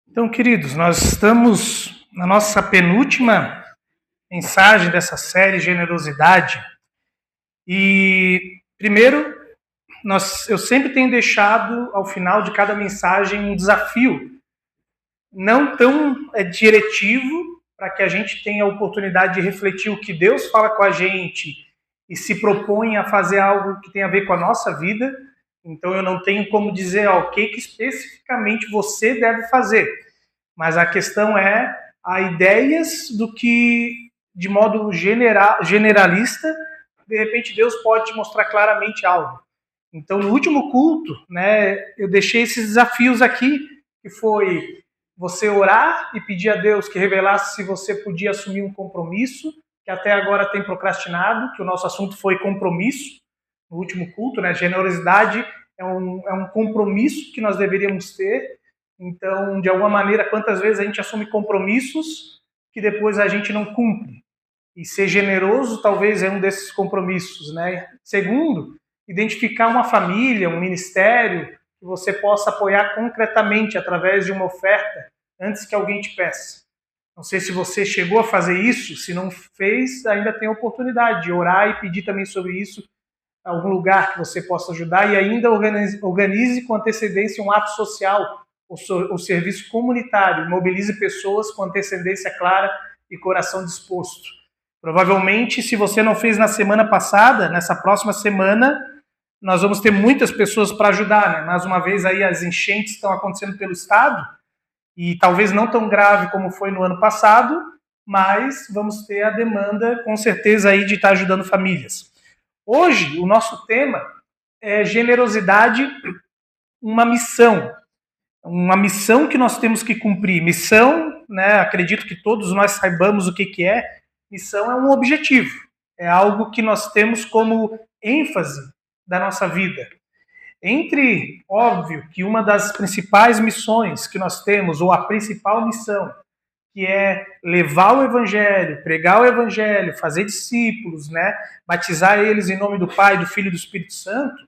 Então, queridos, nós estamos na nossa penúltima mensagem dessa série Generosidade. E, primeiro, eu sempre tenho deixado ao final de cada mensagem um desafio, não tão diretivo, para que a gente tenha a oportunidade de refletir o que Deus fala com a gente e se propõe a fazer algo que tem a ver com a nossa vida. Então, eu não tenho como dizer o que especificamente você deve fazer. Mas a questão há ideias do que, de modo generalista, de repente Deus pode te mostrar claramente algo. Então, no último culto, eu deixei esses desafios aqui, que foi você orar e pedir a Deus que revelasse se você podia assumir um compromisso, que até agora tem procrastinado, que o nosso assunto foi compromisso, no último culto, generosidade é um compromisso que nós deveríamos ter. Então, de alguma maneira, quantas vezes a gente assume compromissos que depois a gente não cumpre? E ser generoso talvez é um desses compromissos, Segundo, identificar uma família, um ministério que você possa apoiar concretamente através de uma oferta antes que alguém te peça. Não sei se você chegou a fazer isso, se não fez, ainda tem a oportunidade de orar e pedir também sobre isso algum lugar que você possa ajudar e ainda organize com antecedência um ato social, o serviço comunitário, mobilize pessoas com antecedência clara e coração disposto. Provavelmente, se você não fez na semana passada, nessa próxima semana, nós vamos ter muitas pessoas para ajudar, Mais uma vez, aí as enchentes estão acontecendo pelo estado, e talvez não tão grave como foi no ano passado, mas vamos ter a demanda, com certeza, aí de estar ajudando famílias. Hoje, o nosso tema é generosidade, uma missão que nós temos que cumprir. Missão, acredito que todos nós saibamos o que é. Missão é um objetivo, é algo que nós temos como ênfase da nossa vida. Óbvio que uma das principais missões que nós temos, ou a principal missão, que é levar o evangelho, pregar o evangelho, fazer discípulos, batizar eles em nome do Pai, do Filho e do Espírito Santo,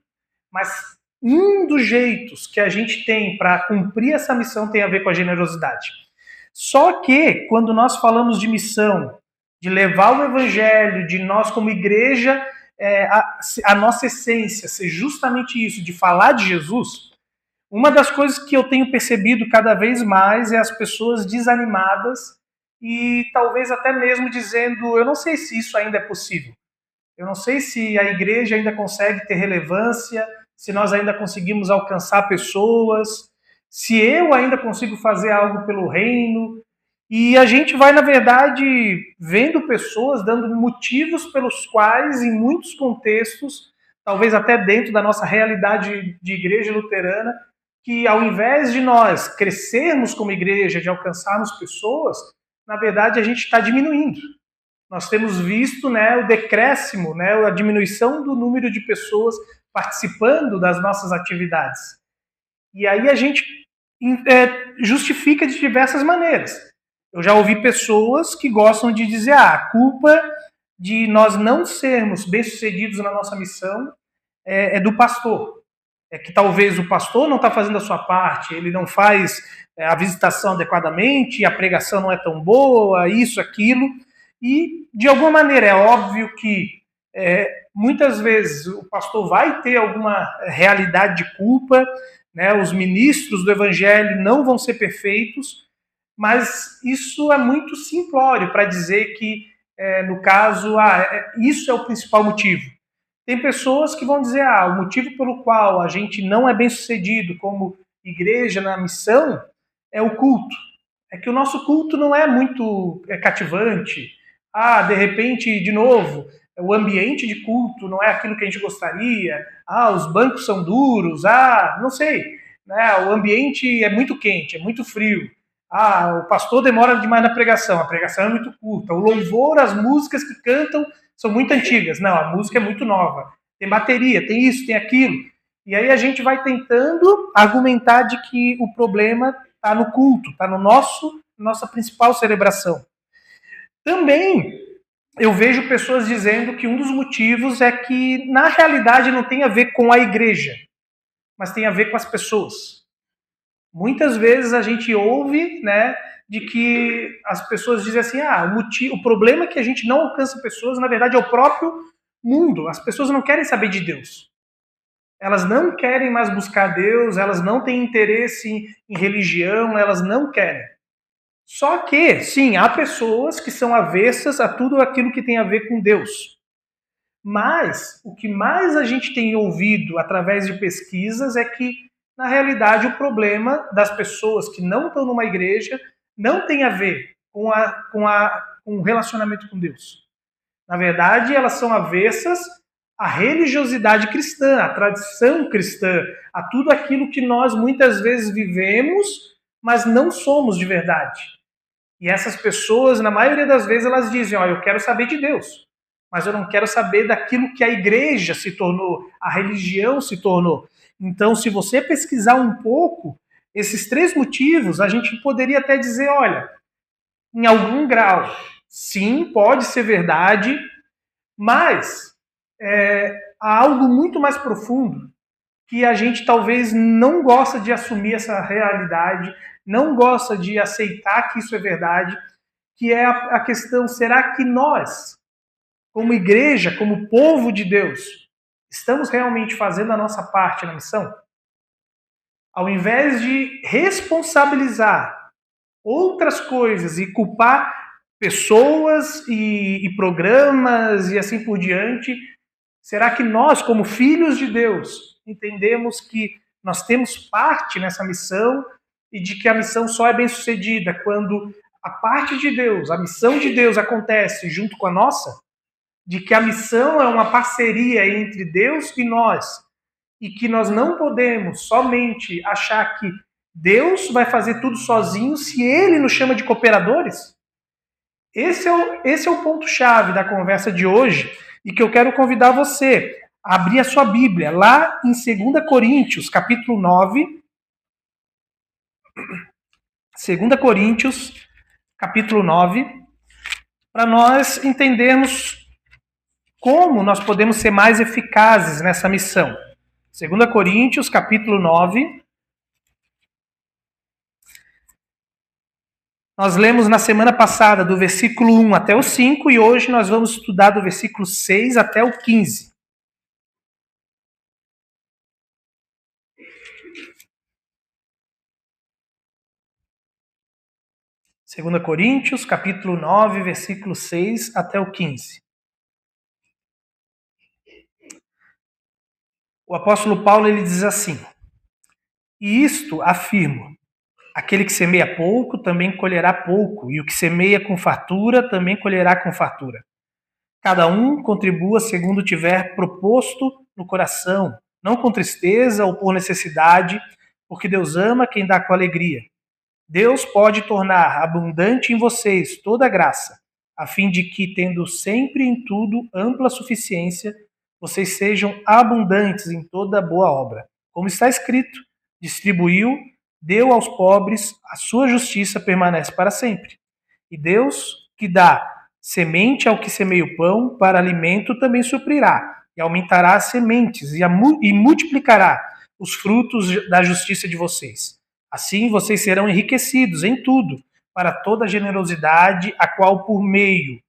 mas um dos jeitos que a gente tem para cumprir essa missão tem a ver com a generosidade. Só que, quando nós falamos de missão, de levar o evangelho, de nós como igreja, a nossa essência ser justamente isso, de falar de Jesus, uma das coisas que eu tenho percebido cada vez mais é as pessoas desanimadas e talvez até mesmo dizendo, eu não sei se isso ainda é possível. Eu não sei se a igreja ainda consegue ter relevância, se nós ainda conseguimos alcançar pessoas, se eu ainda consigo fazer algo pelo reino. E a gente vai, na verdade, vendo pessoas dando motivos pelos quais, em muitos contextos, talvez até dentro da nossa realidade de igreja luterana, que ao invés de nós crescermos como igreja, de alcançarmos pessoas, na verdade a gente está diminuindo. Nós temos visto o decréscimo, a diminuição do número de pessoas participando das nossas atividades. E aí a gente justifica de diversas maneiras. Eu já ouvi pessoas que gostam de dizer a culpa de nós não sermos bem-sucedidos na nossa missão é do pastor. É que talvez o pastor não está fazendo a sua parte, ele não faz a visitação adequadamente, a pregação não é tão boa, isso, aquilo. E, de alguma maneira, é óbvio que muitas vezes o pastor vai ter alguma realidade de culpa, os ministros do evangelho não vão ser perfeitos, mas isso é muito simplório para dizer que, no caso, isso é o principal motivo. Tem pessoas que vão dizer, o motivo pelo qual a gente não é bem sucedido como igreja na missão é o culto. É que o nosso culto não é muito cativante. De repente, de novo, o ambiente de culto não é aquilo que a gente gostaria. Os bancos são duros. Não sei. O ambiente é muito quente, é muito frio. O pastor demora demais na pregação. A pregação é muito curta. O louvor, as músicas que cantam são muito antigas. Não, a música é muito nova. Tem bateria, tem isso, tem aquilo. E aí a gente vai tentando argumentar de que o problema está no culto, está no nossa principal celebração. Também eu vejo pessoas dizendo que um dos motivos é que, na realidade, não tem a ver com a igreja, mas tem a ver com as pessoas. Muitas vezes a gente ouve, né, de que as pessoas dizem assim, o problema é que a gente não alcança pessoas, na verdade é o próprio mundo. As pessoas não querem saber de Deus. Elas não querem mais buscar Deus, elas não têm interesse em religião, elas não querem. Só que, sim, há pessoas que são avessas a tudo aquilo que tem a ver com Deus. Mas o que mais a gente tem ouvido através de pesquisas é que, na realidade, o problema das pessoas que não estão numa igreja não tem a ver com o relacionamento com Deus. Na verdade, elas são avessas à religiosidade cristã, à tradição cristã, a tudo aquilo que nós muitas vezes vivemos, mas não somos de verdade. E essas pessoas, na maioria das vezes, elas dizem, eu quero saber de Deus, mas eu não quero saber daquilo que a igreja se tornou, a religião se tornou. Então, se você pesquisar um pouco, esses 3 motivos, a gente poderia até dizer, olha, em algum grau, sim, pode ser verdade, mas há algo muito mais profundo que a gente talvez não gosta de assumir essa realidade, não gosta de aceitar que isso é verdade, que é a questão, será que nós, como igreja, como povo de Deus, estamos realmente fazendo a nossa parte na missão? Ao invés de responsabilizar outras coisas e culpar pessoas e programas e assim por diante, será que nós, como filhos de Deus, entendemos que nós temos parte nessa missão e de que a missão só é bem-sucedida quando a parte de Deus, a missão de Deus acontece junto com a nossa? De que a missão é uma parceria entre Deus e nós, e que nós não podemos somente achar que Deus vai fazer tudo sozinho se Ele nos chama de cooperadores? Esse é o ponto-chave da conversa de hoje e que eu quero convidar você a abrir a sua Bíblia, lá em 2 Coríntios, capítulo 9. 2 Coríntios, capítulo 9, para nós entendermos como nós podemos ser mais eficazes nessa missão. 2 Coríntios, capítulo 9. Nós lemos na semana passada do versículo 1 até o 5 e hoje nós vamos estudar do versículo 6 até o 15. Segunda Coríntios, capítulo 9, versículo 6 até o 15. O apóstolo Paulo ele diz assim: E isto afirmo, aquele que semeia pouco também colherá pouco, e o que semeia com fartura também colherá com fartura. Cada um contribua segundo tiver proposto no coração, não com tristeza ou por necessidade, porque Deus ama quem dá com alegria. Deus pode tornar abundante em vocês toda a graça, a fim de que, tendo sempre em tudo ampla suficiência, vocês sejam abundantes em toda boa obra. Como está escrito, distribuiu, deu aos pobres, a sua justiça permanece para sempre. E Deus, que dá semente ao que semeia o pão, para alimento também suprirá, e aumentará as sementes, e multiplicará os frutos da justiça de vocês. Assim vocês serão enriquecidos em tudo, para toda a generosidade, a qual por meio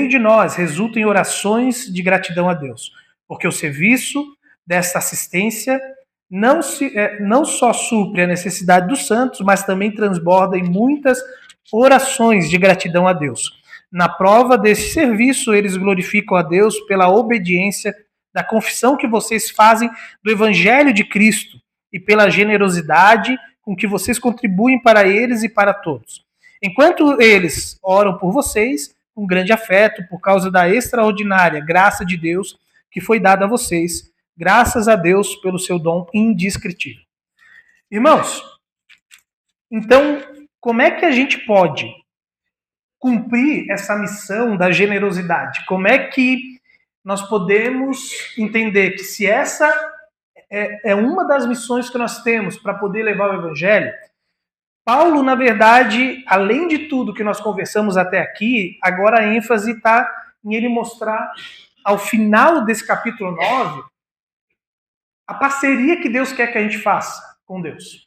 de nós resultam em orações de gratidão a Deus. Porque o serviço desta assistência não só supre a necessidade dos santos, mas também transborda em muitas orações de gratidão a Deus. Na prova desse serviço, eles glorificam a Deus pela obediência da confissão que vocês fazem do Evangelho de Cristo e pela generosidade com que vocês contribuem para eles e para todos. Enquanto eles oram por vocês, com grande afeto, por causa da extraordinária graça de Deus que foi dada a vocês, graças a Deus pelo seu dom indescritível. Irmãos, então, como é que a gente pode cumprir essa missão da generosidade? Como é que nós podemos entender que se essa é uma das missões que nós temos para poder levar o Evangelho, Paulo, na verdade, além de tudo que nós conversamos até aqui, agora a ênfase está em ele mostrar, ao final desse capítulo 9, a parceria que Deus quer que a gente faça com Deus.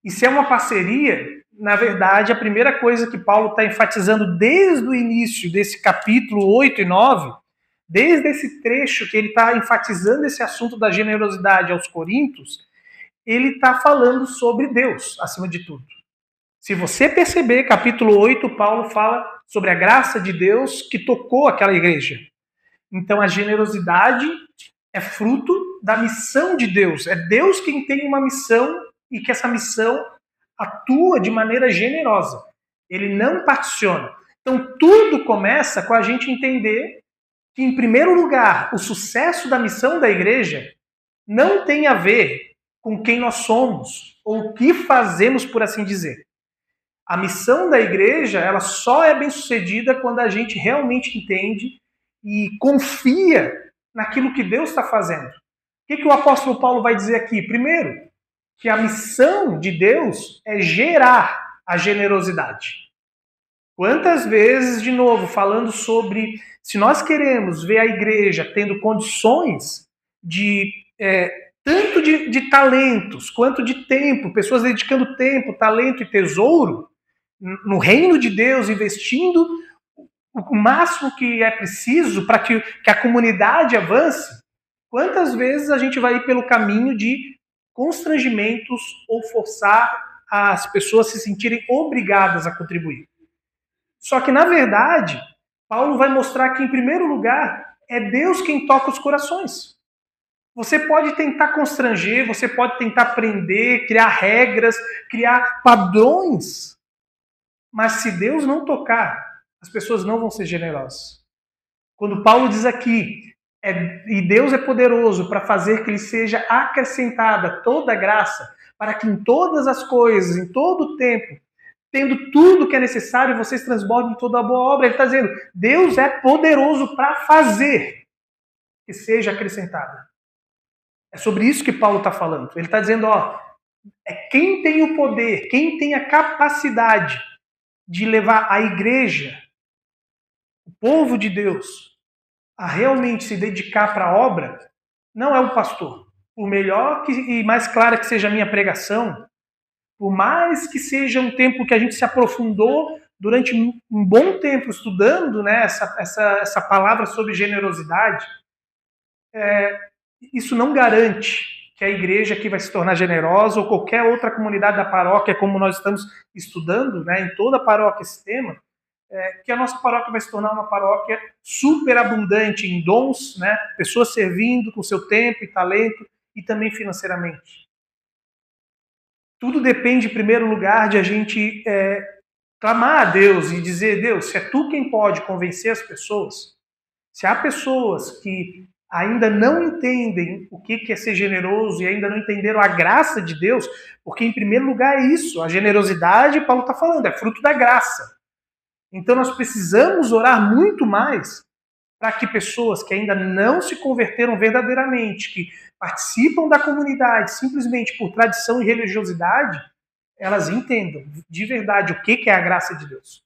E se é uma parceria, na verdade, a primeira coisa que Paulo está enfatizando desde o início desse capítulo 8 e 9, desde esse trecho que ele está enfatizando esse assunto da generosidade aos Coríntios, ele está falando sobre Deus, acima de tudo. Se você perceber, capítulo 8, Paulo fala sobre a graça de Deus que tocou aquela igreja. Então a generosidade é fruto da missão de Deus. É Deus quem tem uma missão e que essa missão atua de maneira generosa. Ele não particiona. Então tudo começa com a gente entender que, em primeiro lugar, o sucesso da missão da igreja não tem a ver com quem nós somos ou o que fazemos, por assim dizer. A missão da igreja, ela só é bem-sucedida quando a gente realmente entende e confia naquilo que Deus está fazendo. O que o apóstolo Paulo vai dizer aqui? Primeiro, que a missão de Deus é gerar a generosidade. Quantas vezes, de novo, falando sobre se nós queremos ver a igreja tendo condições de tanto de talentos quanto de tempo, pessoas dedicando tempo, talento e tesouro no reino de Deus, investindo o máximo que é preciso para que a comunidade avance, quantas vezes a gente vai ir pelo caminho de constrangimentos ou forçar as pessoas a se sentirem obrigadas a contribuir? Só que, na verdade, Paulo vai mostrar que, em primeiro lugar, é Deus quem toca os corações. Você pode tentar constranger, você pode tentar prender, criar regras, criar padrões, mas se Deus não tocar, as pessoas não vão ser generosas. Quando Paulo diz aqui, e Deus é poderoso para fazer que lhe seja acrescentada toda a graça, para que em todas as coisas, em todo o tempo, tendo tudo que é necessário, vocês transbordem toda a boa obra. Ele está dizendo, Deus é poderoso para fazer que seja acrescentada. É sobre isso que Paulo está falando. Ele está dizendo, é quem tem o poder, quem tem a capacidade de levar a igreja, o povo de Deus, a realmente se dedicar para a obra, não é o pastor. Por melhor e mais clara que seja a minha pregação, por mais que seja um tempo que a gente se aprofundou durante um bom tempo estudando, né, essa palavra sobre generosidade, isso não garante que a igreja aqui vai se tornar generosa ou qualquer outra comunidade da paróquia, como nós estamos estudando, né, em toda a paróquia esse tema, que a nossa paróquia vai se tornar uma paróquia superabundante em dons, né, pessoas servindo com seu tempo e talento e também financeiramente. Tudo depende, em primeiro lugar, de a gente clamar a Deus e dizer, Deus, se é tu quem pode convencer as pessoas, se há pessoas que ainda não entendem o que é ser generoso e ainda não entenderam a graça de Deus, porque, em primeiro lugar, é isso, a generosidade, Paulo está falando, é fruto da graça. Então, nós precisamos orar muito mais para que pessoas que ainda não se converteram verdadeiramente, que participam da comunidade simplesmente por tradição e religiosidade, elas entendam de verdade o que é a graça de Deus.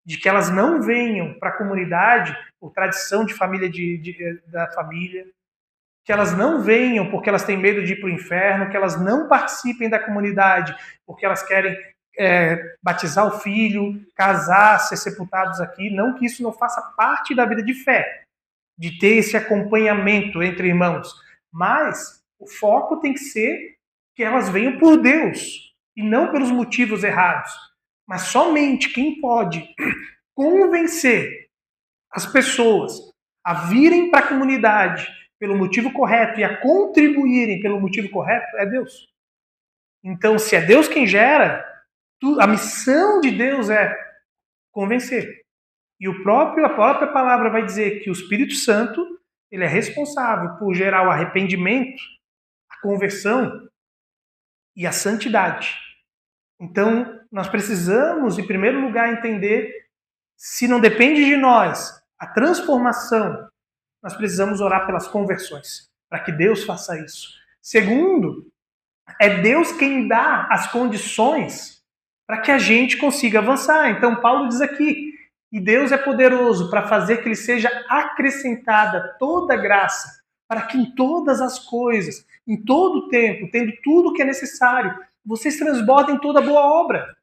De que elas não venham para a comunidade por tradição de família da família, que elas não venham porque elas têm medo de ir para o inferno, que elas não participem da comunidade porque elas querem batizar o filho, casar, ser sepultados aqui. Não que isso não faça parte da vida de fé, de ter esse acompanhamento entre irmãos, mas o foco tem que ser que elas venham por Deus e não pelos motivos errados. Mas somente quem pode convencer as pessoas a virem para a comunidade pelo motivo correto e a contribuírem pelo motivo correto é Deus. Então, se é Deus quem gera, a missão de Deus é convencer. E a própria palavra vai dizer que o Espírito Santo ele é responsável por gerar o arrependimento, a conversão e a santidade. Então, nós precisamos, em primeiro lugar, entender, se não depende de nós, a transformação, nós precisamos orar pelas conversões, para que Deus faça isso. Segundo, é Deus quem dá as condições para que a gente consiga avançar. Então, Paulo diz aqui, e Deus é poderoso para fazer que lhe seja acrescentada toda graça, para que em todas as coisas, em todo o tempo, tendo tudo o que é necessário, vocês transbordem toda boa obra.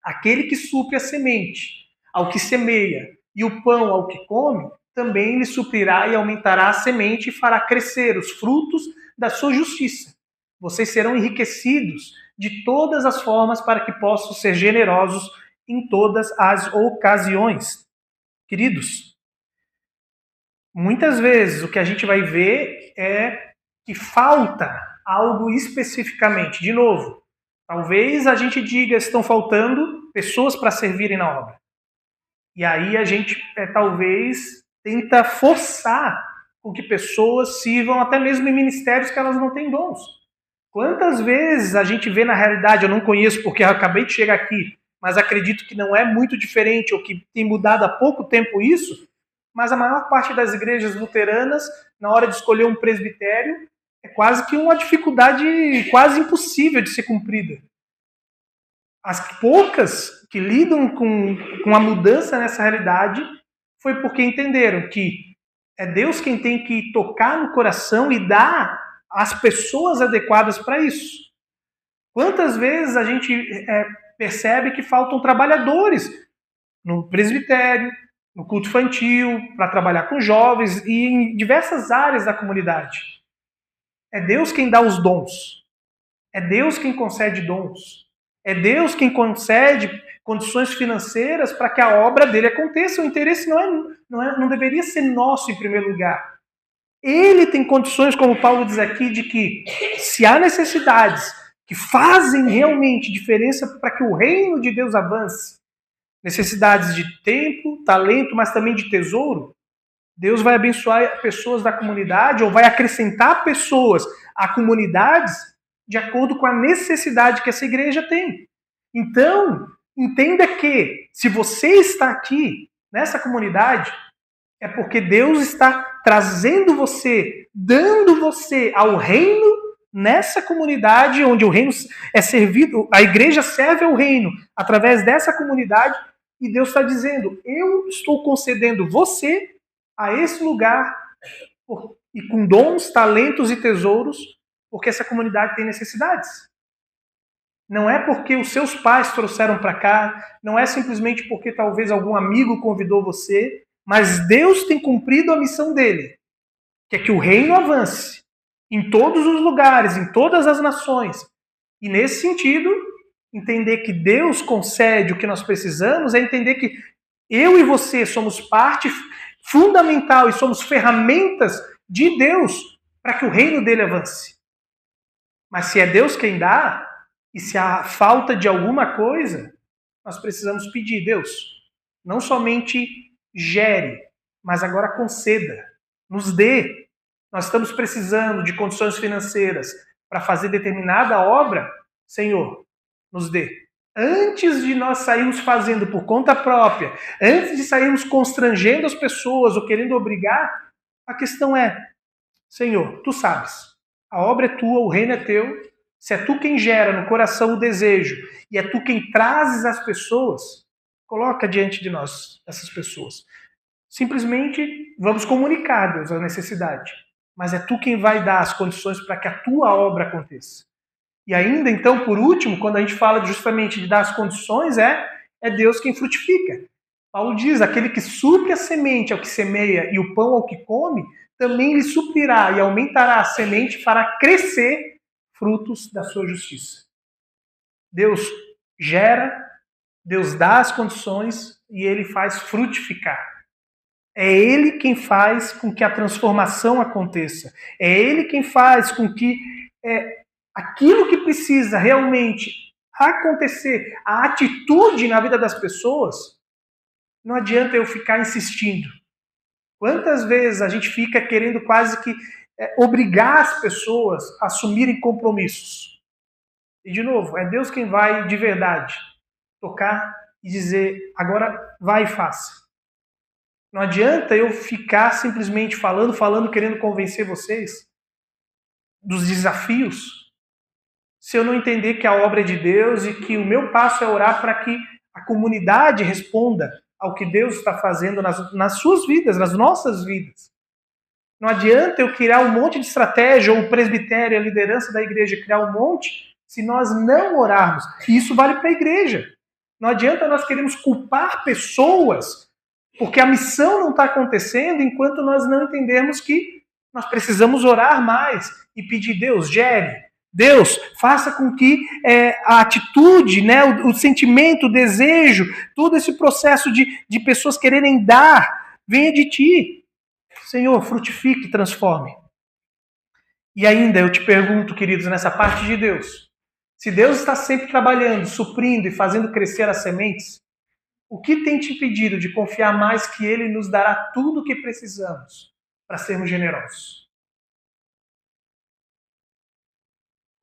Aquele que supre a semente ao que semeia e o pão ao que come, também lhe suprirá e aumentará a semente e fará crescer os frutos da sua justiça. Vocês serão enriquecidos de todas as formas para que possam ser generosos em todas as ocasiões. Queridos, muitas vezes o que a gente vai ver é que falta algo especificamente. De novo, talvez a gente diga que estão faltando pessoas para servirem na obra. E aí a gente talvez tenta forçar com que pessoas sirvam até mesmo em ministérios que elas não têm dons. Quantas vezes a gente vê na realidade, eu não conheço porque eu acabei de chegar aqui, mas acredito que não é muito diferente ou que tem mudado há pouco tempo isso, mas a maior parte das igrejas luteranas, na hora de escolher um presbitério, é quase que uma dificuldade quase impossível de ser cumprida. As poucas que lidam com a mudança nessa realidade foi porque entenderam que é Deus quem tem que tocar no coração e dar as pessoas adequadas para isso. Quantas vezes a gente percebe que faltam trabalhadores no presbitério, no culto infantil, para trabalhar com jovens e em diversas áreas da comunidade. É Deus quem dá os dons. É Deus quem concede dons. É Deus quem concede condições financeiras para que a obra dele aconteça. O interesse não deveria ser nosso em primeiro lugar. Ele tem condições, como Paulo diz aqui, de que se há necessidades que fazem realmente diferença para que o reino de Deus avance, necessidades de tempo, talento, mas também de tesouro, Deus vai abençoar pessoas da comunidade ou vai acrescentar pessoas a comunidades de acordo com a necessidade que essa igreja tem. Então, entenda que se você está aqui nessa comunidade, é porque Deus está trazendo você, dando você ao reino nessa comunidade onde o reino é servido, a igreja serve ao reino através dessa comunidade e Deus está dizendo, eu estou concedendo você a esse lugar e com dons, talentos e tesouros, porque essa comunidade tem necessidades. Não é porque os seus pais trouxeram para cá, não é simplesmente porque talvez algum amigo convidou você, mas Deus tem cumprido a missão dele, que é que o reino avance em todos os lugares, em todas as nações. E nesse sentido, entender que Deus concede o que nós precisamos é entender que eu e você somos parte fundamental e somos ferramentas de Deus para que o reino dele avance. Mas se é Deus quem dá, e se há falta de alguma coisa, nós precisamos pedir, Deus, não somente gere, mas agora conceda, nos dê. Nós estamos precisando de condições financeiras para fazer determinada obra, Senhor, nos dê. Antes de nós sairmos fazendo por conta própria, antes de sairmos constrangendo as pessoas ou querendo obrigar, a questão é, Senhor, tu sabes, a obra é tua, o reino é teu, se é tu quem gera no coração o desejo e é tu quem trazes as pessoas, coloca diante de nós essas pessoas. Simplesmente vamos comunicar, Deus, a necessidade. Mas é tu quem vai dar as condições para que a tua obra aconteça. E ainda, então, por último, quando a gente fala justamente de dar as condições, é Deus quem frutifica. Paulo diz, aquele que supre a semente ao que semeia e o pão ao que come, também lhe suprirá e aumentará a semente e fará crescer frutos da sua justiça. Deus gera, Deus dá as condições e ele faz frutificar. É ele quem faz com que a transformação aconteça. É ele quem faz com que aquilo que precisa realmente acontecer, a atitude na vida das pessoas, não adianta eu ficar insistindo. Quantas vezes a gente fica querendo quase que obrigar as pessoas a assumirem compromissos? E, de novo, é Deus quem vai, de verdade, tocar e dizer, agora vai e faça. Não adianta eu ficar simplesmente falando, querendo convencer vocês dos desafios, se eu não entender que a obra é de Deus e que o meu passo é orar para que a comunidade responda ao que Deus está fazendo nas suas vidas, nas nossas vidas. Não adianta eu criar um monte de estratégia, ou o presbitério, a liderança da igreja criar um monte, se nós não orarmos. E isso vale para a igreja. Não adianta nós queremos culpar pessoas, porque a missão não está acontecendo enquanto nós não entendermos que nós precisamos orar mais e pedir: Deus, gere. Deus, faça com que a atitude, né, o sentimento, o desejo, todo esse processo de pessoas quererem dar, venha de ti. Senhor, frutifique, transforme. E ainda eu te pergunto, queridos, nessa parte de Deus, se Deus está sempre trabalhando, suprindo e fazendo crescer as sementes, o que tem te impedido de confiar mais que Ele nos dará tudo o que precisamos para sermos generosos?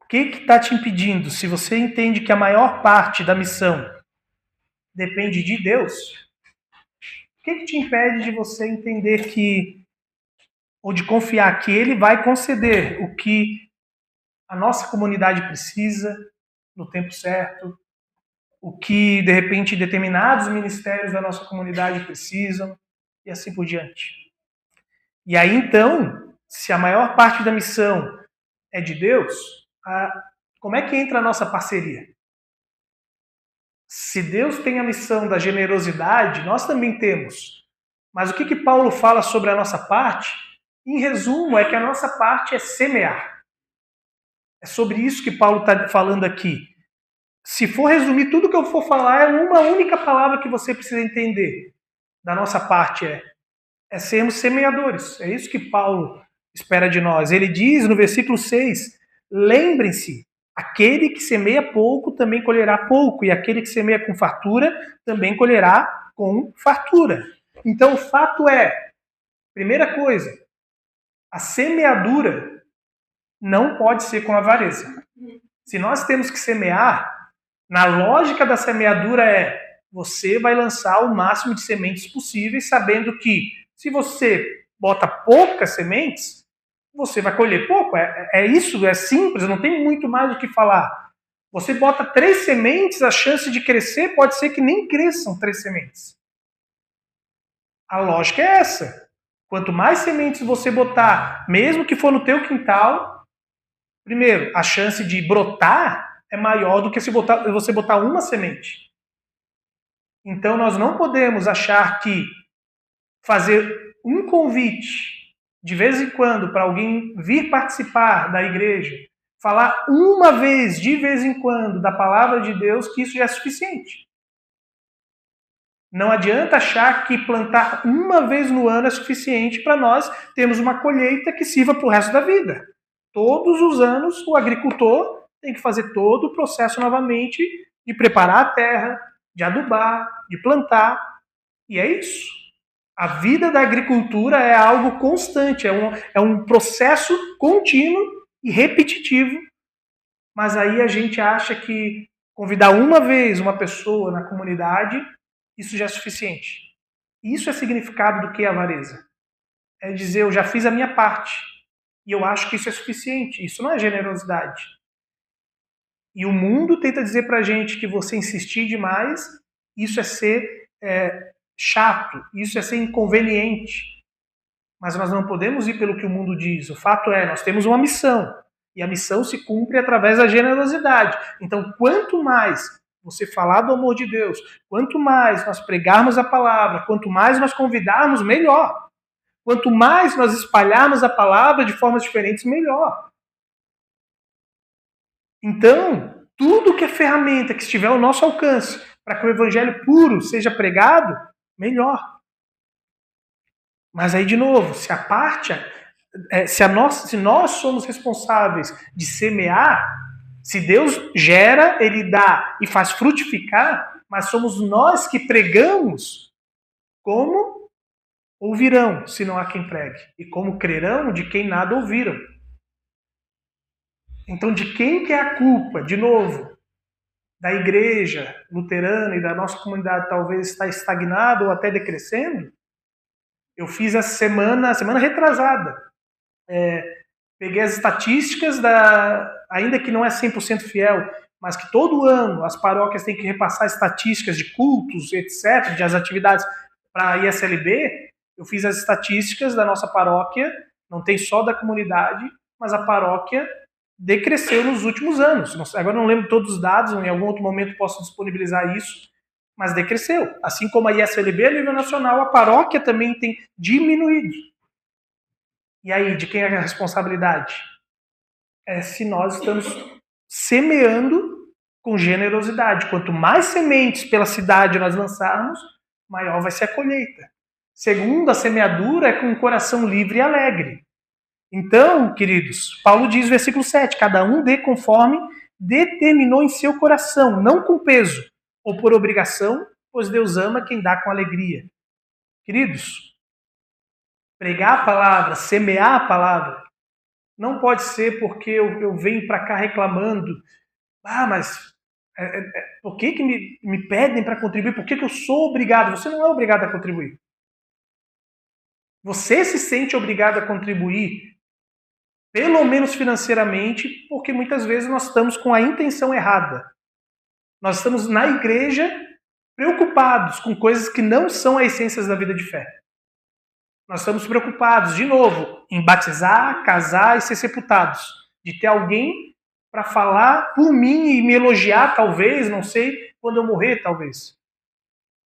O que está te impedindo, se você entende que a maior parte da missão depende de Deus, o que te impede de você entender que, ou de confiar que Ele vai conceder o que a nossa comunidade precisa no tempo certo, o que, de repente, determinados ministérios da nossa comunidade precisam, e assim por diante. E aí, então, se a maior parte da missão é de Deus, como é que entra a nossa parceria? Se Deus tem a missão da generosidade, nós também temos. Mas o que Paulo fala sobre a nossa parte? Em resumo, é que a nossa parte é semear. É sobre isso que Paulo está falando aqui. Se for resumir tudo que eu for falar, é uma única palavra que você precisa entender. Da nossa parte é sermos semeadores. É isso que Paulo espera de nós. Ele diz no versículo 6, lembrem-se, aquele que semeia pouco também colherá pouco, e aquele que semeia com fartura também colherá com fartura. Então o fato é, primeira coisa, a semeadura não pode ser com avareza. Se nós temos que semear, na lógica da semeadura você vai lançar o máximo de sementes possíveis, sabendo que se você bota poucas sementes, você vai colher pouco. É isso, é simples, não tem muito mais o que falar. Você bota 3 sementes, a chance de crescer pode ser que nem cresçam 3 sementes. A lógica é essa. Quanto mais sementes você botar, mesmo que for no teu quintal, primeiro, a chance de brotar é maior do que se você botar uma semente. Então nós não podemos achar que fazer um convite de vez em quando para alguém vir participar da igreja, falar uma vez, de vez em quando, da palavra de Deus, que isso já é suficiente. Não adianta achar que plantar uma vez no ano é suficiente para nós termos uma colheita que sirva para o resto da vida. Todos os anos o agricultor tem que fazer todo o processo novamente de preparar a terra, de adubar, de plantar. E é isso. A vida da agricultura é algo constante, é um processo contínuo e repetitivo. Mas aí a gente acha que convidar uma vez uma pessoa na comunidade, isso já é suficiente. Isso é significado do que avareza. É dizer, eu já fiz a minha parte. E eu acho que isso é suficiente. Isso não é generosidade. E o mundo tenta dizer pra gente que você insistir demais, isso é ser chato, isso é ser inconveniente. Mas nós não podemos ir pelo que o mundo diz. O fato é, nós temos uma missão. E a missão se cumpre através da generosidade. Então, quanto mais você falar do amor de Deus, quanto mais nós pregarmos a palavra, quanto mais nós convidarmos, melhor. Quanto mais nós espalharmos a palavra de formas diferentes, melhor. Então, tudo que é ferramenta que estiver ao nosso alcance para que o evangelho puro seja pregado, melhor. Mas aí, de novo, se nós somos responsáveis de semear, se Deus gera, Ele dá e faz frutificar, mas somos nós que pregamos, como ouvirão, se não há quem pregue? E como crerão de quem nada ouviram? Então, de quem que é a culpa, de novo, da igreja luterana e da nossa comunidade talvez estar estagnada ou até decrescendo? Eu fiz essa semana retrasada. Peguei as estatísticas, ainda que não é 100% fiel, mas que todo ano as paróquias têm que repassar estatísticas de cultos, etc., de as atividades para a ISLB. Eu fiz as estatísticas da nossa paróquia Não tem só da comunidade, mas a paróquia decresceu nos últimos anos. Agora não lembro todos os dados, em algum outro momento posso disponibilizar isso, mas decresceu. Assim como a ISLB a nível nacional, a paróquia também tem diminuído. E aí, de quem é a responsabilidade? É se nós estamos semeando com generosidade. Quanto mais sementes pela cidade nós lançarmos, maior vai ser a colheita. Segundo, a semeadura é com um coração livre e alegre. Então, queridos, Paulo diz no versículo 7, cada um dê conforme determinou em seu coração, não com peso ou por obrigação, pois Deus ama quem dá com alegria. Queridos, pregar a palavra, semear a palavra, não pode ser porque eu venho para cá reclamando, mas por que me pedem para contribuir? Por que eu sou obrigado? Você não é obrigado a contribuir. Você se sente obrigado a contribuir, pelo menos financeiramente, porque muitas vezes nós estamos com a intenção errada. Nós estamos na igreja preocupados com coisas que não são as essências da vida de fé. Nós estamos preocupados, de novo, em batizar, casar e ser sepultados. De ter alguém para falar por mim e me elogiar, talvez, não sei, quando eu morrer, talvez.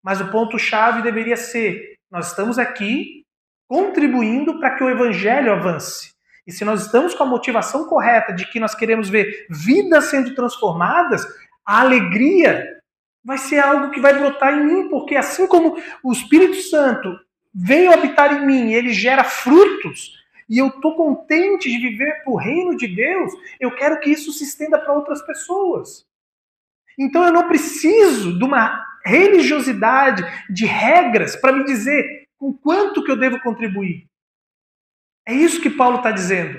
Mas o ponto-chave deveria ser, nós estamos aqui contribuindo para que o evangelho avance. E se nós estamos com a motivação correta de que nós queremos ver vidas sendo transformadas, a alegria vai ser algo que vai brotar em mim, porque assim como o Espírito Santo veio habitar em mim, ele gera frutos, e eu estou contente de viver para o reino de Deus, eu quero que isso se estenda para outras pessoas. Então eu não preciso de uma religiosidade, de regras, para me dizer com quanto que eu devo contribuir. É isso que Paulo está dizendo.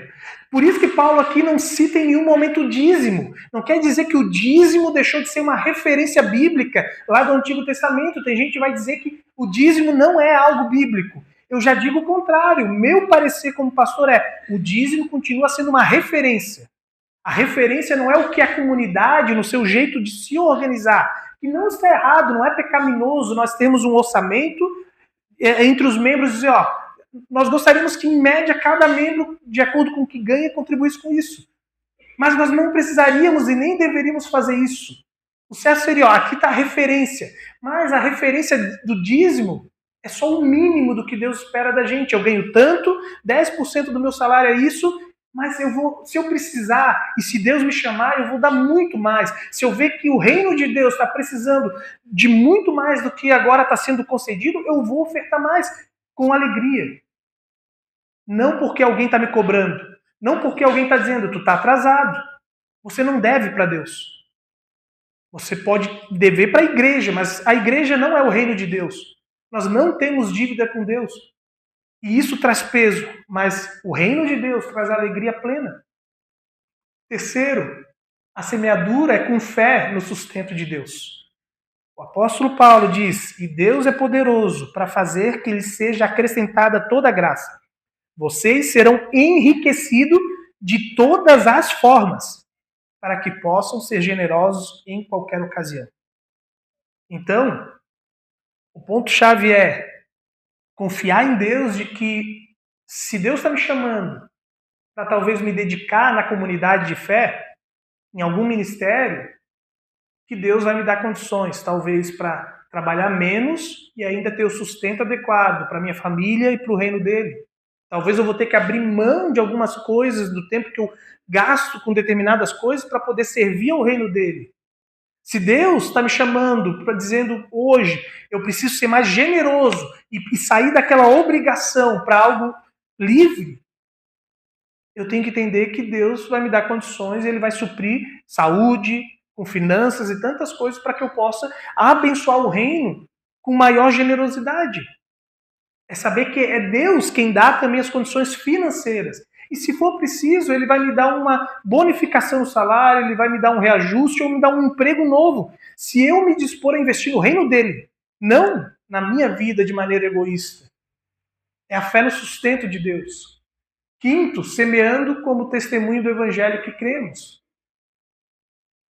Por isso que Paulo aqui não cita em nenhum momento o dízimo. Não quer dizer que o dízimo deixou de ser uma referência bíblica lá do Antigo Testamento. Tem gente que vai dizer que o dízimo não é algo bíblico. Eu já digo o contrário. O meu parecer como pastor é: o dízimo continua sendo uma referência. A referência não é o que a comunidade, no seu jeito de se organizar. E não está errado, não é pecaminoso nós temos um orçamento entre os membros e dizer, nós gostaríamos que, em média, cada membro, de acordo com o que ganha, contribuísse com isso. Mas nós não precisaríamos e nem deveríamos fazer isso. O certo seria, aqui está a referência. Mas a referência do dízimo é só o mínimo do que Deus espera da gente. Eu ganho tanto, 10% do meu salário é isso, mas se eu precisar, e se Deus me chamar, eu vou dar muito mais. Se eu ver que o reino de Deus está precisando de muito mais do que agora está sendo concedido, eu vou ofertar mais, com alegria. Não porque alguém está me cobrando. Não porque alguém está dizendo, tu está atrasado. Você não deve para Deus. Você pode dever para a igreja, mas a igreja não é o reino de Deus. Nós não temos dívida com Deus. E isso traz peso, mas o reino de Deus traz alegria plena. Terceiro, a semeadura é com fé no sustento de Deus. O apóstolo Paulo diz, e Deus é poderoso para fazer que lhe seja acrescentada toda a graça. Vocês serão enriquecidos de todas as formas, para que possam ser generosos em qualquer ocasião. Então, o ponto-chave é confiar em Deus de que, se Deus está me chamando para talvez me dedicar na comunidade de fé, em algum ministério, que Deus vai me dar condições, talvez para trabalhar menos e ainda ter o sustento adequado para minha família e para o reino dele. Talvez eu vou ter que abrir mão de algumas coisas do tempo que eu gasto com determinadas coisas para poder servir ao reino dele. Se Deus está me chamando, dizendo hoje, eu preciso ser mais generoso e sair daquela obrigação para algo livre, eu tenho que entender que Deus vai me dar condições e Ele vai suprir saúde, com finanças e tantas coisas para que eu possa abençoar o reino com maior generosidade. É saber que é Deus quem dá também as condições financeiras. E se for preciso, Ele vai me dar uma bonificação no salário, Ele vai me dar um reajuste ou me dar um emprego novo. Se eu me dispor a investir no reino dele, não na minha vida de maneira egoísta. É a fé no sustento de Deus. Quinto, semeando como testemunho do evangelho que cremos.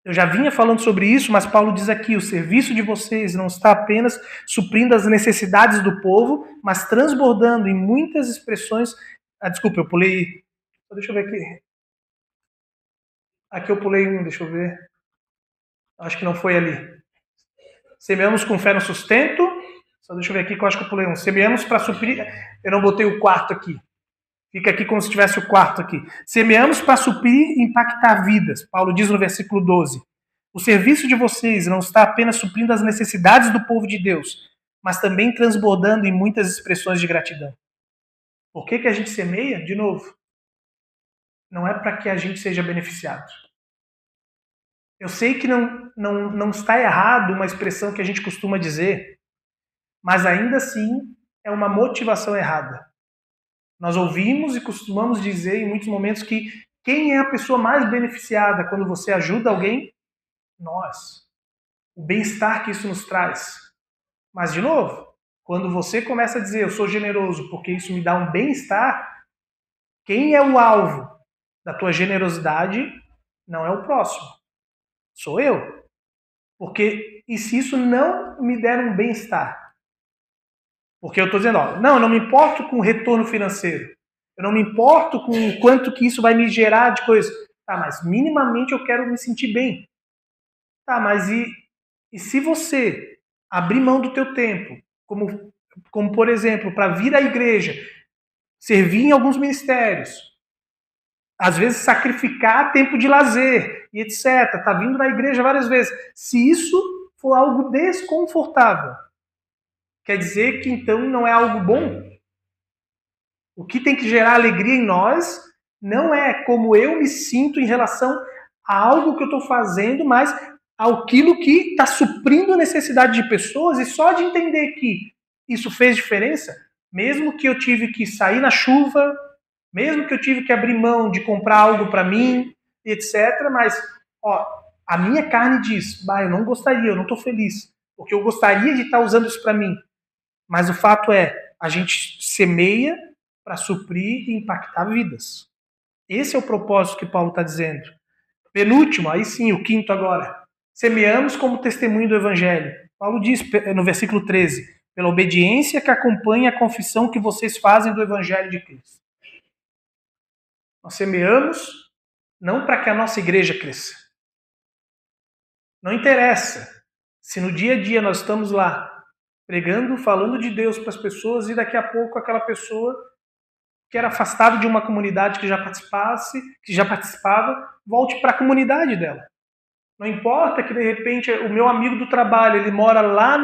Eu já vinha falando sobre isso, mas Paulo diz aqui, o serviço de vocês não está apenas suprindo as necessidades do povo, mas transbordando em muitas expressões desculpa, eu pulei. Deixa eu ver aqui. Aqui eu pulei um, deixa eu ver. Acho que não foi ali. Semeamos com fé no sustento. Só deixa eu ver aqui que eu acho que eu pulei um. Semeamos para suprir. Eu não botei o quarto aqui. Fica aqui como se tivesse o quarto aqui. Semeamos para suprir e impactar vidas. Paulo diz no versículo 12. O serviço de vocês não está apenas suprindo as necessidades do povo de Deus, mas também transbordando em muitas expressões de gratidão. Por que a gente semeia? De novo, não é para que a gente seja beneficiado. Eu sei que não está errado uma expressão que a gente costuma dizer, mas ainda assim é uma motivação errada. Nós ouvimos e costumamos dizer em muitos momentos que quem é a pessoa mais beneficiada quando você ajuda alguém? Nós. O bem-estar que isso nos traz. Mas, de novo, quando você começa a dizer eu sou generoso porque isso me dá um bem-estar, quem é o alvo da tua generosidade não é o próximo. Sou eu. Porque, e se isso não me der um bem-estar? Porque eu estou dizendo, ó, não, eu não me importo com o retorno financeiro. Eu não me importo com o quanto que isso vai me gerar de coisa. Tá, mas minimamente eu quero me sentir bem. Tá, mas e se você abrir mão do teu tempo, como por exemplo, para vir à igreja, servir em alguns ministérios, às vezes sacrificar tempo de lazer e etc. Tá vindo na igreja várias vezes. Se isso for algo desconfortável, quer dizer que então não é algo bom? O que tem que gerar alegria em nós não é como eu me sinto em relação a algo que eu estou fazendo, mas aquilo que está suprindo a necessidade de pessoas, e só de entender que isso fez diferença, mesmo que eu tive que sair na chuva, mesmo que eu tive que abrir mão de comprar algo para mim, etc. Mas ó, a minha carne diz, eu não gostaria, eu não estou feliz, porque eu gostaria de estar usando isso para mim. Mas o fato é, a gente semeia para suprir e impactar vidas. Esse é o propósito que Paulo está dizendo. Penúltimo, aí sim, o quinto agora. Semeamos como testemunho do Evangelho. Paulo diz no versículo 13, pela obediência que acompanha a confissão que vocês fazem do Evangelho de Cristo. Nós semeamos não para que a nossa igreja cresça. Não interessa se no dia a dia nós estamos lá pregando, falando de Deus para as pessoas e daqui a pouco aquela pessoa que era afastada de uma comunidade que já participava, volte para a comunidade dela. Não importa que de repente o meu amigo do trabalho, ele mora lá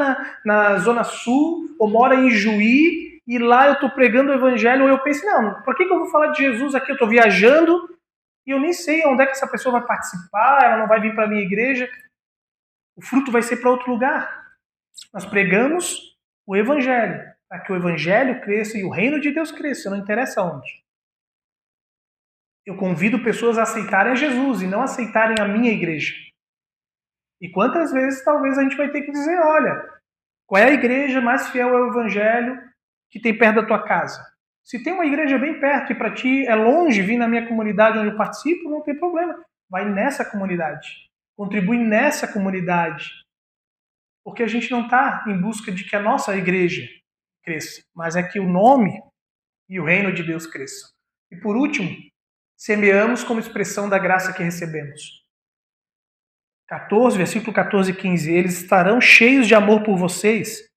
na Zona Sul ou mora em Juí e lá eu estou pregando o evangelho, ou eu penso, não, por que eu vou falar de Jesus aqui? Eu estou viajando e eu nem sei onde é que essa pessoa vai participar, ela não vai vir para a minha igreja. O fruto vai ser para outro lugar. Nós pregamos o evangelho, para que o evangelho cresça e o reino de Deus cresça, não interessa onde. Eu convido pessoas a aceitarem a Jesus e não aceitarem a minha igreja. E quantas vezes talvez a gente vai ter que dizer, olha, qual é a igreja mais fiel ao evangelho que tem perto da tua casa? Se tem uma igreja bem perto e para ti é longe vir na minha comunidade onde eu participo, não tem problema. Vai nessa comunidade. Contribui nessa comunidade. Porque a gente não está em busca de que a nossa igreja cresça, mas é que o nome e o reino de Deus cresçam. E por último, semeamos como expressão da graça que recebemos. 14, versículo 14 e 15. Eles estarão cheios de amor por vocês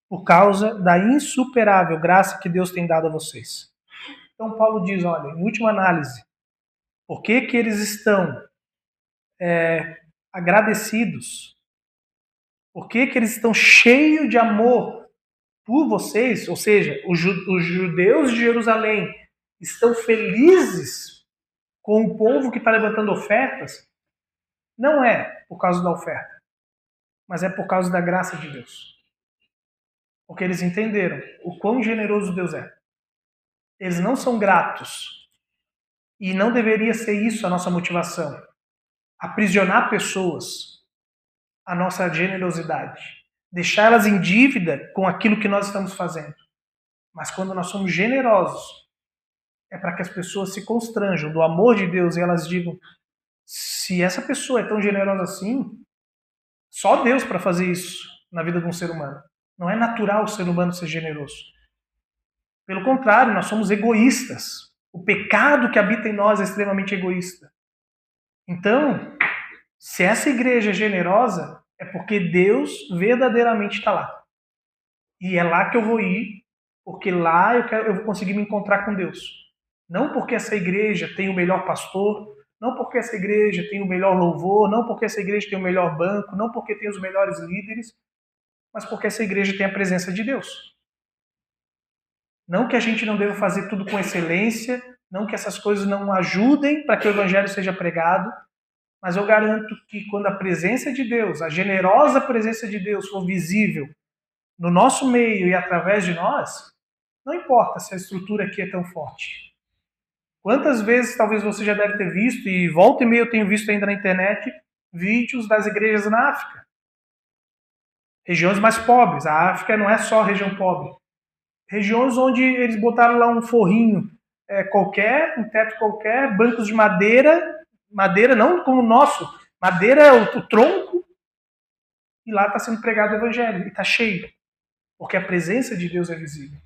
por causa da insuperável graça que Deus tem dado a vocês. Então Paulo diz, olha, em última análise, por que eles estão agradecidos? Por que eles estão cheios de amor por vocês? Ou seja, os judeus de Jerusalém estão felizes com o povo que está levantando ofertas? Não é por causa da oferta, mas é por causa da graça de Deus. Porque eles entenderam o quão generoso Deus é. Eles não são gratos. E não deveria ser isso a nossa motivação. Aprisionar pessoas à nossa generosidade. Deixá-las em dívida com aquilo que nós estamos fazendo. Mas quando nós somos generosos, é para que as pessoas se constranjam do amor de Deus e elas digam, se essa pessoa é tão generosa assim, só Deus para fazer isso na vida de um ser humano. Não é natural o ser humano ser generoso. Pelo contrário, nós somos egoístas. O pecado que habita em nós é extremamente egoísta. Então, se essa igreja é generosa, é porque Deus verdadeiramente está lá. E é lá que eu vou ir, porque lá eu vou conseguir me encontrar com Deus. Não porque essa igreja tem o melhor pastor, não porque essa igreja tem o melhor louvor, não porque essa igreja tem o melhor banco, não porque tem os melhores líderes, mas porque essa igreja tem a presença de Deus. Não que a gente não deva fazer tudo com excelência, não que essas coisas não ajudem para que o evangelho seja pregado, mas eu garanto que quando a presença de Deus, a generosa presença de Deus for visível no nosso meio e através de nós, não importa se a estrutura aqui é tão forte. Quantas vezes talvez você já deve ter visto, e volta e meia eu tenho visto ainda na internet, vídeos das igrejas na África. Regiões mais pobres. A África não é só região pobre. Regiões onde eles botaram lá um forrinho qualquer, um teto qualquer, bancos de madeira, madeira não como o nosso, madeira é o tronco, e lá está sendo pregado o evangelho, e está cheio, porque a presença de Deus é visível.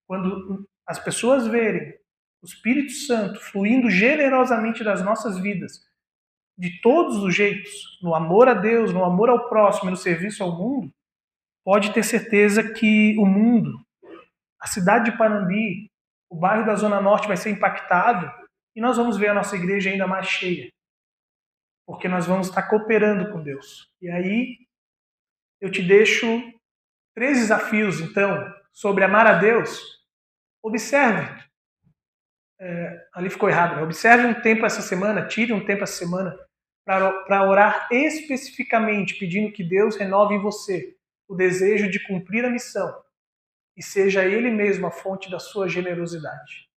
Quando as pessoas verem o Espírito Santo fluindo generosamente das nossas vidas, de todos os jeitos, no amor a Deus, no amor ao próximo e no serviço ao mundo, pode ter certeza que o mundo, a cidade de Panambi, o bairro da Zona Norte vai ser impactado e nós vamos ver a nossa igreja ainda mais cheia, porque nós vamos estar cooperando com Deus. E aí eu te deixo 3 desafios, então, sobre amar a Deus. Observe. Ali ficou errado, né? Observe um tempo essa semana, tire um tempo essa semana para orar especificamente, pedindo que Deus renove em você o desejo de cumprir a missão e seja Ele mesmo a fonte da sua generosidade.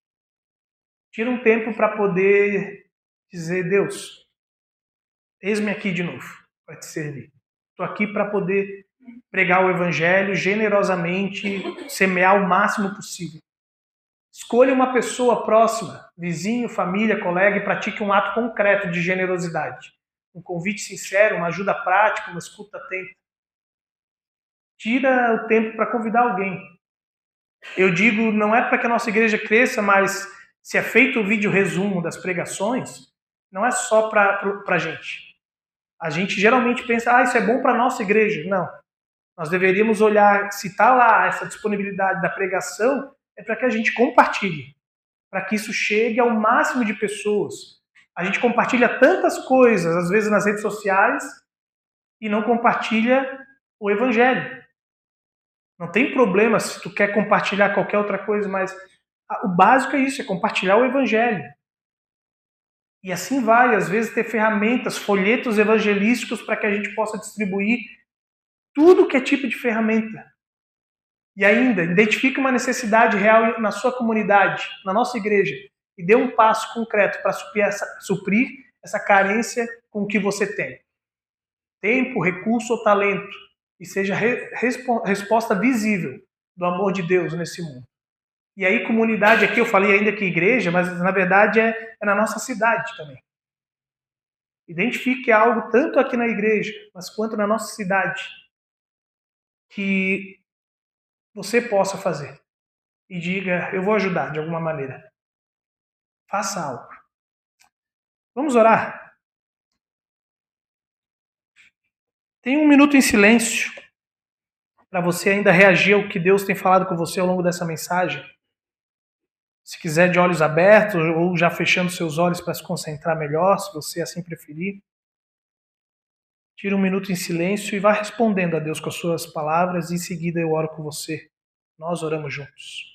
Tira um tempo para poder dizer, Deus, eis-me aqui de novo para te servir. Estou aqui para poder pregar o Evangelho generosamente, semear o máximo possível. Escolha uma pessoa próxima, vizinho, família, colega, e pratique um ato concreto de generosidade. Um convite sincero, uma ajuda prática, uma escuta atenta. Tira o tempo para convidar alguém. Eu digo, não é para que a nossa igreja cresça, mas se é feito o vídeo resumo das pregações, não é só para a gente. A gente geralmente pensa, isso é bom para a nossa igreja. Não. Nós deveríamos olhar, se está lá essa disponibilidade da pregação, é para que a gente compartilhe, para que isso chegue ao máximo de pessoas. A gente compartilha tantas coisas, às vezes nas redes sociais, e não compartilha o evangelho. Não tem problema se tu quer compartilhar qualquer outra coisa, mas o básico é isso, é compartilhar o evangelho. E assim vai, às vezes ter ferramentas, folhetos evangelísticos para que a gente possa distribuir tudo que é tipo de ferramenta. E ainda, identifique uma necessidade real na sua comunidade, na nossa igreja, e dê um passo concreto para suprir essa carência com o que você tem. Tempo, recurso ou talento, e seja resposta visível do amor de Deus nesse mundo. E aí, comunidade, aqui eu falei ainda que igreja, mas na verdade é na nossa cidade também. Identifique algo tanto aqui na igreja, mas quanto na nossa cidade, que você possa fazer. E diga, eu vou ajudar de alguma maneira. Faça algo. Vamos orar? Tem um minuto em silêncio para você ainda reagir ao que Deus tem falado com você ao longo dessa mensagem. Se quiser de olhos abertos ou já fechando seus olhos para se concentrar melhor, se você assim preferir. Tira um minuto em silêncio e vá respondendo a Deus com as suas palavras e em seguida eu oro com você. Nós oramos juntos.